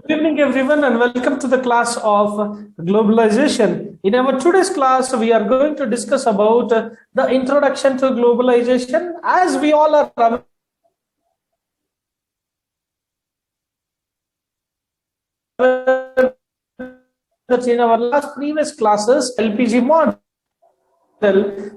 Good evening, everyone, and welcome to the class of globalization. In our today's class, we are going to discuss about the introduction to globalization. As we all are aware, that in our last previous classes, LPG model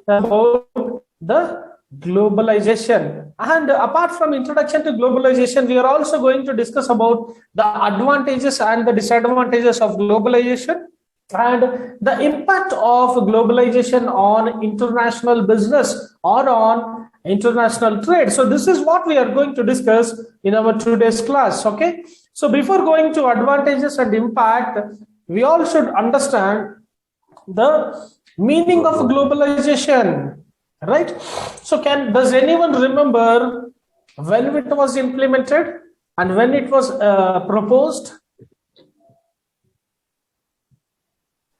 about the globalization, and apart from introduction to globalization, we are also going to discuss about the advantages and the disadvantages of globalization and the impact of globalization on international business or on international trade. So this is what we are going to discuss in our today's class. Okay, so before going to advantages and impact, we all should understand the meaning of globalization, right? So does anyone remember when it was implemented and when it was proposed?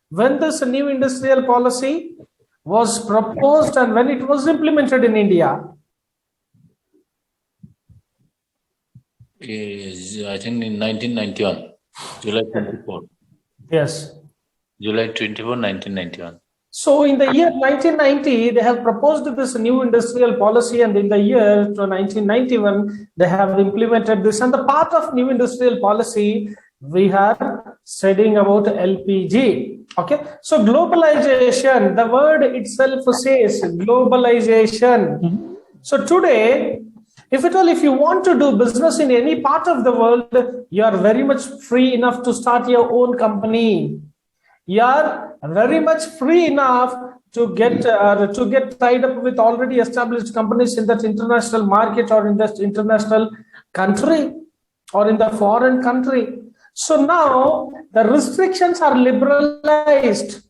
When this new industrial policy was proposed and when it was implemented in India? I think in 1991, July 24. Yes. July 24, 1991. So in the year 1990, they have proposed this new industrial policy, and in the year 1991, they have implemented this. And the part of new industrial policy, we are studying about LPG. Okay, so globalization, the word itself says globalization. So today, if you want to do business in any part of the world, you are very much free enough to start your own company. You are very much free enough to get tied up with already established companies in that international market or in that international country or in the foreign country. So now the restrictions are liberalized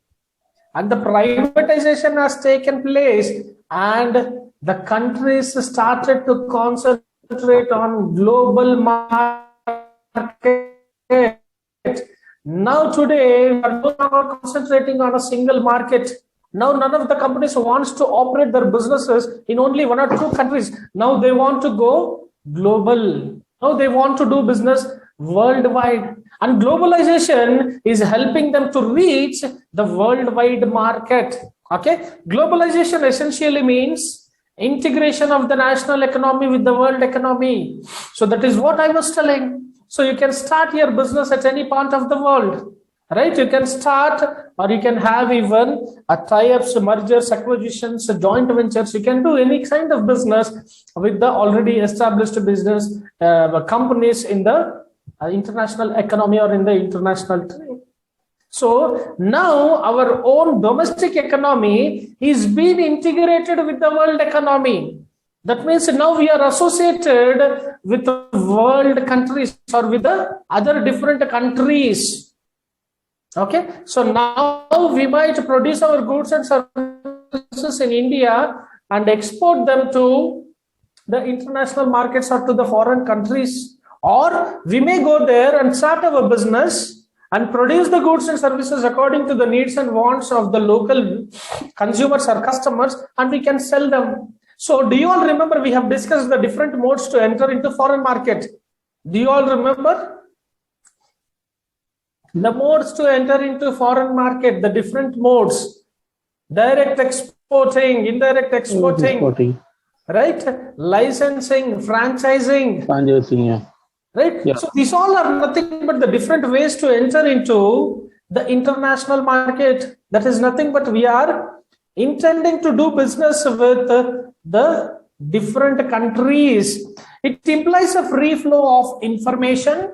and the privatization has taken place, and the countries started to concentrate on global market. Now today, we are no longer concentrating on a single market. Now none of the companies wants to operate their businesses in only one or two countries. Now they want to go global. Now they want to do business worldwide. And globalization is helping them to reach the worldwide market. Okay, globalization essentially means integration of the national economy with the world economy. So that is what I was telling. So you can start your business at any part of the world, right? You can start, or you can have even tie-ups, mergers, acquisitions, joint ventures. You can do any kind of business with the already established business companies in the international economy or in the international trade. So now our own domestic economy is being integrated with the world economy. That means now we are associated with world countries or with the other different countries. Okay, so now we might produce our goods and services in India and export them to the international markets or to the foreign countries, or we may go there and start our business and produce the goods and services according to the needs and wants of the local consumers or customers, and we can sell them. So do you all remember we have discussed the different modes to enter into foreign market? Do you all remember the modes to enter into foreign market, the different modes? Direct exporting, indirect exporting, right? Licensing, franchising, yeah. Right? Yeah. So these all are nothing but the different ways to enter into the international market. That is nothing but we are intending to do business with the different countries. It implies a free flow of information,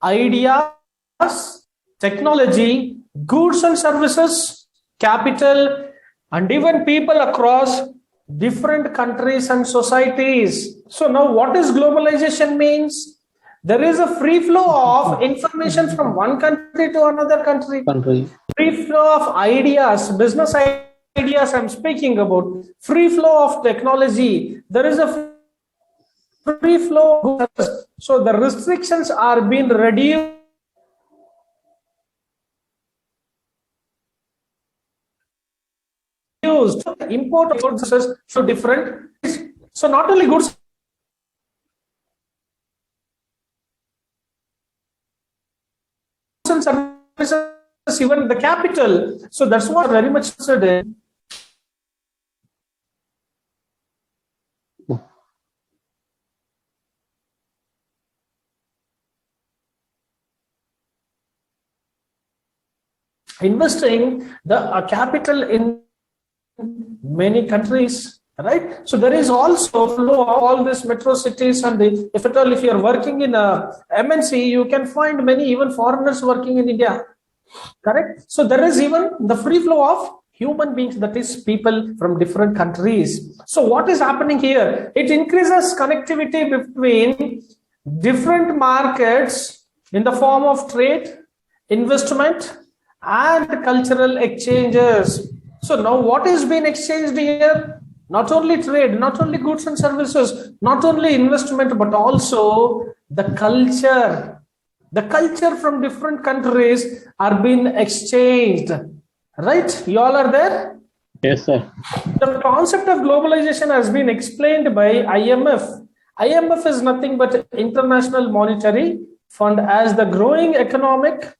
ideas, technology, goods and services, capital, and even people across different countries and societies. So now what is globalization means? There is a free flow of information from one country to another country. Free flow of ideas, business ideas I'm speaking about. Free flow of technology. There is a free flow of goods. So the restrictions are being reduced. Import of goods so different. So not only goods and services, even the capital. So that's what very much said. Investing the capital in many countries, right? So there is also flow of all these metro cities, and if at all, if you are working in a MNC, you can find many even foreigners working in India, correct? So there is even the free flow of human beings, that is people from different countries. So what is happening here? It increases connectivity between different markets in the form of trade, investment, and cultural exchanges. So now what is being exchanged here? Not only trade, not only goods and services, not only investment, but also the culture. The culture from different countries are being exchanged. Right? You all are there? Yes, sir. The concept of globalization has been explained by IMF. IMF is nothing but International Monetary Fund, as the growing economic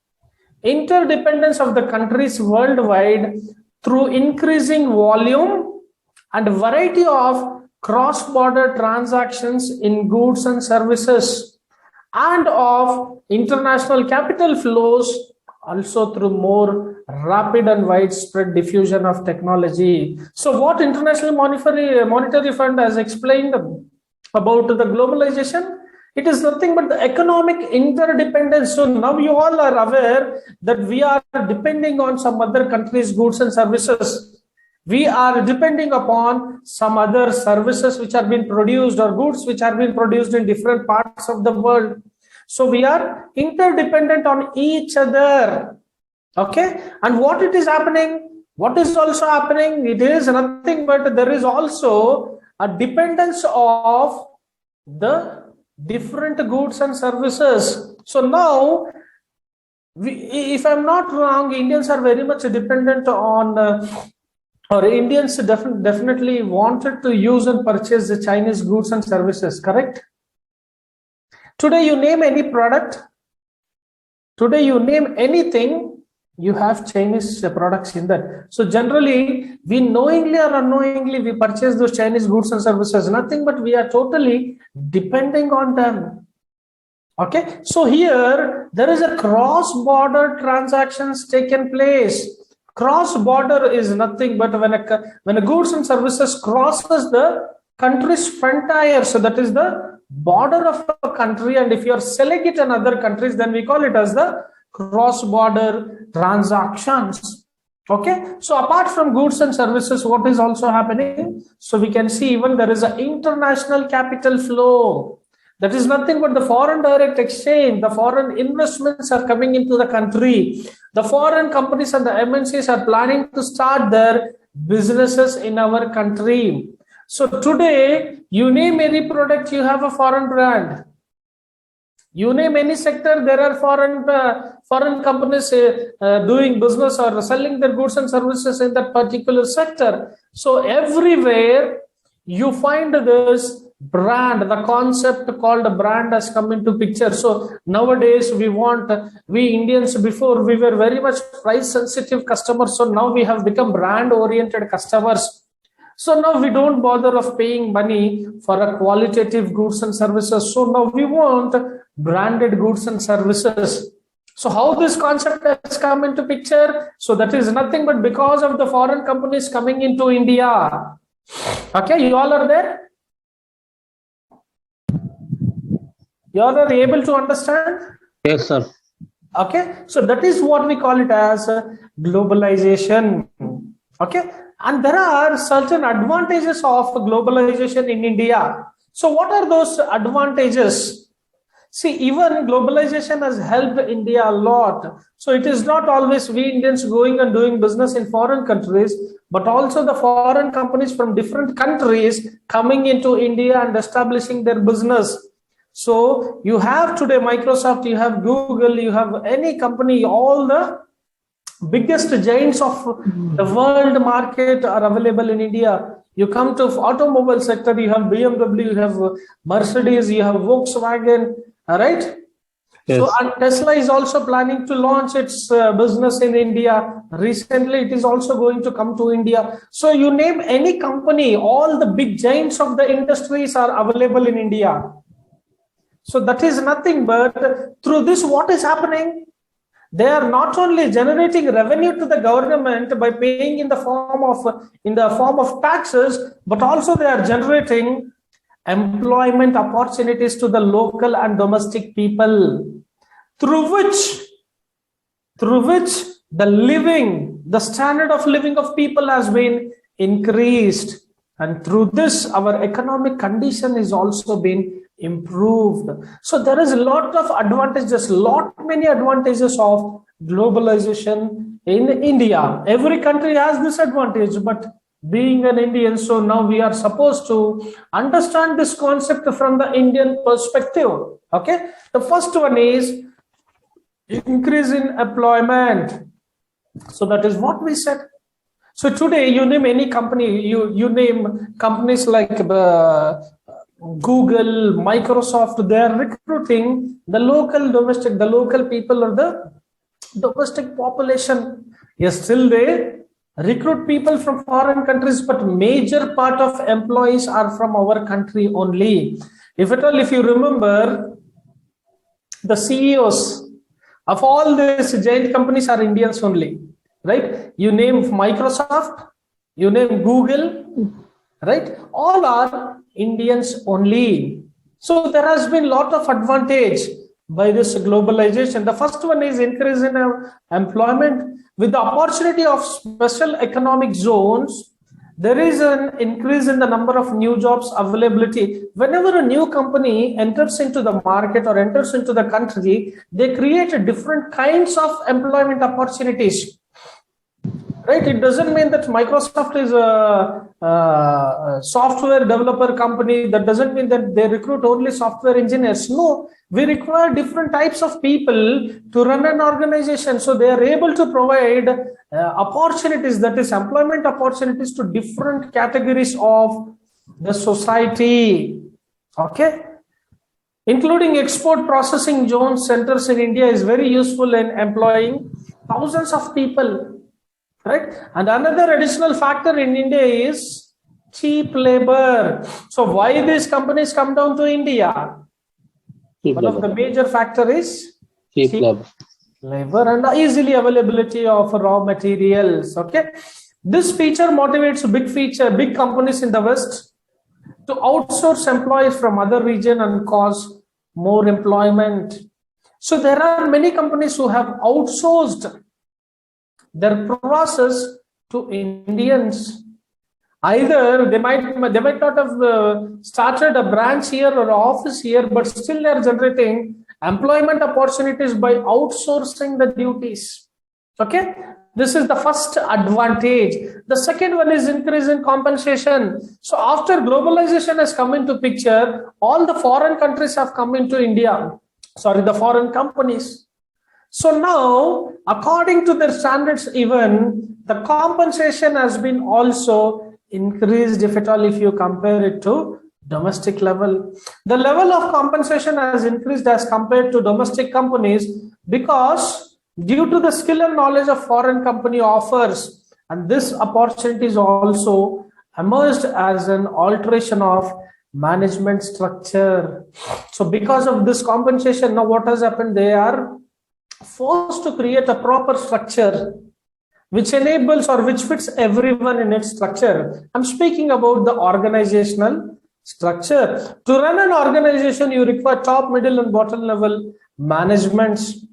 interdependence of the countries worldwide through increasing volume and variety of cross-border transactions in goods and services, and of international capital flows, also through more rapid and widespread diffusion of technology. So what International Monetary Fund has explained about the globalization, it is nothing but the economic interdependence. So now you all are aware that we are depending on some other countries' goods and services. We are depending upon some other services which are being produced, or goods which are being produced in different parts of the world. So we are interdependent on each other. Okay. And what it is happening? What is also happening? It is nothing but there is also a dependence of the different goods and services. So now, if I'm not wrong, Indians are very much dependent on, or Indians definitely wanted to use and purchase the Chinese goods and services, correct? Today you name any product, today you name anything, you have Chinese products in that. So generally, we knowingly or unknowingly, we purchase those Chinese goods and services, nothing but we are totally depending on them. Okay, so here there is a cross-border transactions taken place. Cross-border is nothing but when a goods and services crosses the country's frontier, so that is the border of a country, and if you are selling it in other countries, then we call it as the cross-border transactions. Okay, so apart from goods and services, what is also happening? So we can see even there is an international capital flow. That is nothing but the foreign direct exchange. The foreign investments are coming into the country. The foreign companies and the MNCs are planning to start their businesses in our country. So today, you name any product, you have a foreign brand. You name any sector, there are foreign companies doing business or selling their goods and services in that particular sector. So everywhere you find this brand, the concept called brand has come into picture. So nowadays we Indians, before we were very much price sensitive customers. So now we have become brand oriented customers. So now we don't bother of paying money for a qualitative goods and services. So now we want branded goods and services. So how this concept has come into picture? So that is nothing but because of the foreign companies coming into India. Okay, you all are there? You all are able to understand? Yes, sir. Okay, so that is what we call it as globalization. Okay, and there are certain advantages of globalization in India. So what are those advantages? See, even globalization has helped India a lot. So it is not always we Indians going and doing business in foreign countries, but also the foreign companies from different countries coming into India and establishing their business. So you have today Microsoft, you have Google, you have any company, all the biggest giants of the world market are available in India. You come to automobile sector, you have BMW, you have Mercedes, you have Volkswagen, all right? So, Yes. and Tesla is also planning to launch its business in India. Recently, it is also going to come to India. So, you name any company, all the big giants of the industries are available in India. So, that is nothing but through this, what is happening? They are not only generating revenue to the government by paying in the form of taxes, but also they are generating employment opportunities to the local and domestic people, through which the standard of living of people has been increased, and through this our economic condition is also been improved. So there is a lot of advantages, many advantages of globalization in India. Every country has this advantage, but being an Indian, so now we are supposed to understand this concept from the Indian perspective. Okay, the first one is increase in employment. So that is what we said. So today you name any company, you name companies like Google, Microsoft, they are recruiting the local people or the domestic population. Yes, still they recruit people from foreign countries, but major part of employees are from our country only. If at all, if you remember, the CEOs of all these giant companies are Indians only, right? You name Microsoft, you name Google, right? All are Indians only. So there has been a lot of advantage by this globalization. The first one is increase in employment. With the opportunity of special economic zones, there is an increase in the number of new jobs availability. Whenever a new company enters into the market or enters into the country, they create different kinds of employment opportunities. Right? It doesn't mean that Microsoft is a software developer company. That doesn't mean that they recruit only software engineers. No, we require different types of people to run an organization. So they are able to provide opportunities, that is employment opportunities, to different categories of the society. Okay. Including export processing zone centers in India is very useful in employing thousands of people. Right? And another additional factor in India is cheap labor. So why these companies come down to India? One of the major factor is cheap labor and easily availability of raw materials. Okay. This feature motivates big companies in the West to outsource employees from other region and cause more employment. So there are many companies who have outsourced their process to Indians. Either they might not have started a branch here or office here, but still they are generating employment opportunities by outsourcing the duties. Okay, this is the first advantage. The second one is increase in compensation. So after globalization has come into picture, all the foreign countries have come into India. Sorry, the foreign companies. So now, according to their standards, even the compensation has been also increased, if at all, if you compare it to domestic level. The level of compensation has increased as compared to domestic companies because due to the skill and knowledge of foreign company offers, and this opportunity is also emerged as an alteration of management structure. So because of this compensation, now what has happened? They are forced to create a proper structure which enables or which fits everyone in its structure. I'm speaking about the organizational structure. To run an organization, you require top, middle, and bottom level managements.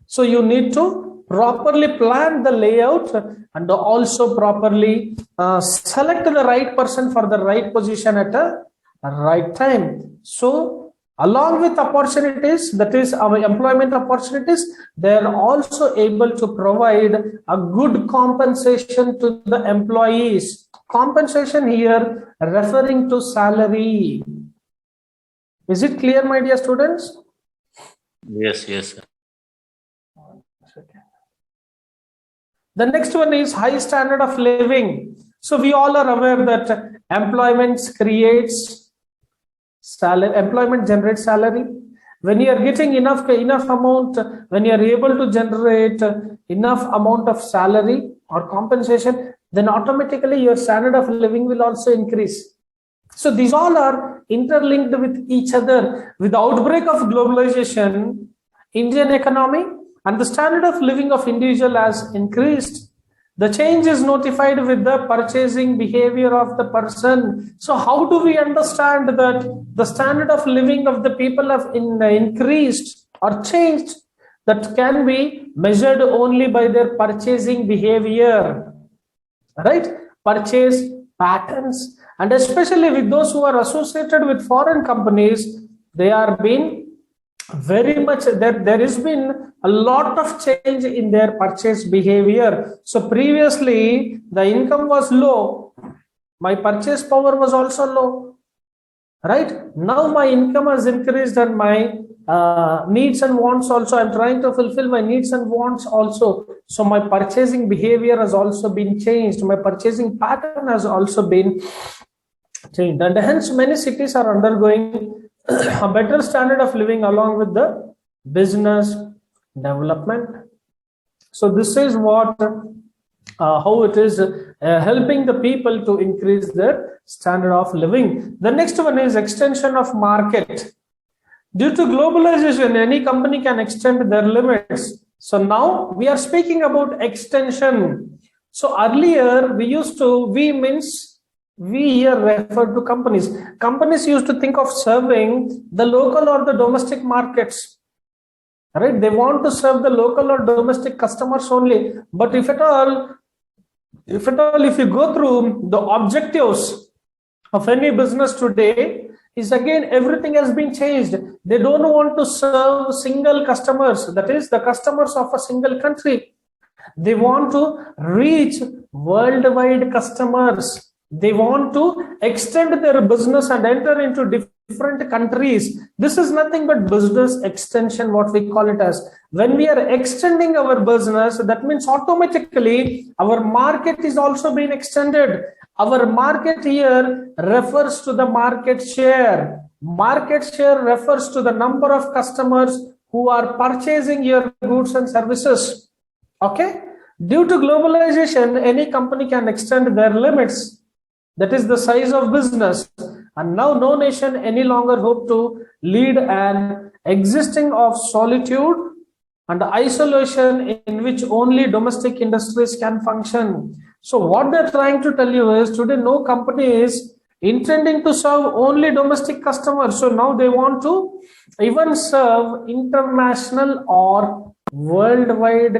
So you need to properly plan the layout and also properly select the right person for the right position at a right time. So along with opportunities, that is our employment opportunities, they are also able to provide a good compensation to the employees. Compensation here referring to salary. Is it clear, my dear students? Yes, yes. The next one is high standard of living. So we all are aware that employment generates salary, When you are getting enough amount, when you are able to generate enough amount of salary or compensation, then automatically your standard of living will also increase. So these all are interlinked with each other. With the outbreak of globalization, Indian economy and the standard of living of individual has increased. The change is notified with the purchasing behavior of the person. So how do we understand that the standard of living of the people have increased or changed? That can be measured only by their purchasing behavior, right? Purchase patterns, and especially with those who are associated with foreign companies, they are being very much there has been a lot of change in their purchase behavior. So previously the income was low, my purchase power was also low, right? Now my income has increased and my needs and wants also, I'm trying to fulfill my needs and wants also. So my purchasing behavior has also been changed, my purchasing pattern has also been changed, and hence many cities are undergoing a better standard of living along with the business development. So this is what how it is helping the people to increase their standard of living. The next one is extension of market. Due to globalization, any company can extend their limits. So now we are speaking about extension. So earlier we here refer to companies. Companies used to think of serving the local or the domestic markets, right? They want to serve the local or domestic customers only. But if you go through the objectives of any business today, is again everything has been changed. They don't want to serve single customers, that is the customers of a single country. They want to reach worldwide customers. They want to extend their business and enter into different countries. This is nothing but business extension, what we call it as. When we are extending our business, that means automatically our market is also being extended. Our market here refers to the market share. Market share refers to the number of customers who are purchasing your goods and services. Okay? Due to globalization, any company can extend their limits. That is the size of business. And now no nation any longer hope to lead an existing of solitude and isolation in which only domestic industries can function. So what they're trying to tell you is today no company is intending to serve only domestic customers. So now they want to even serve international or worldwide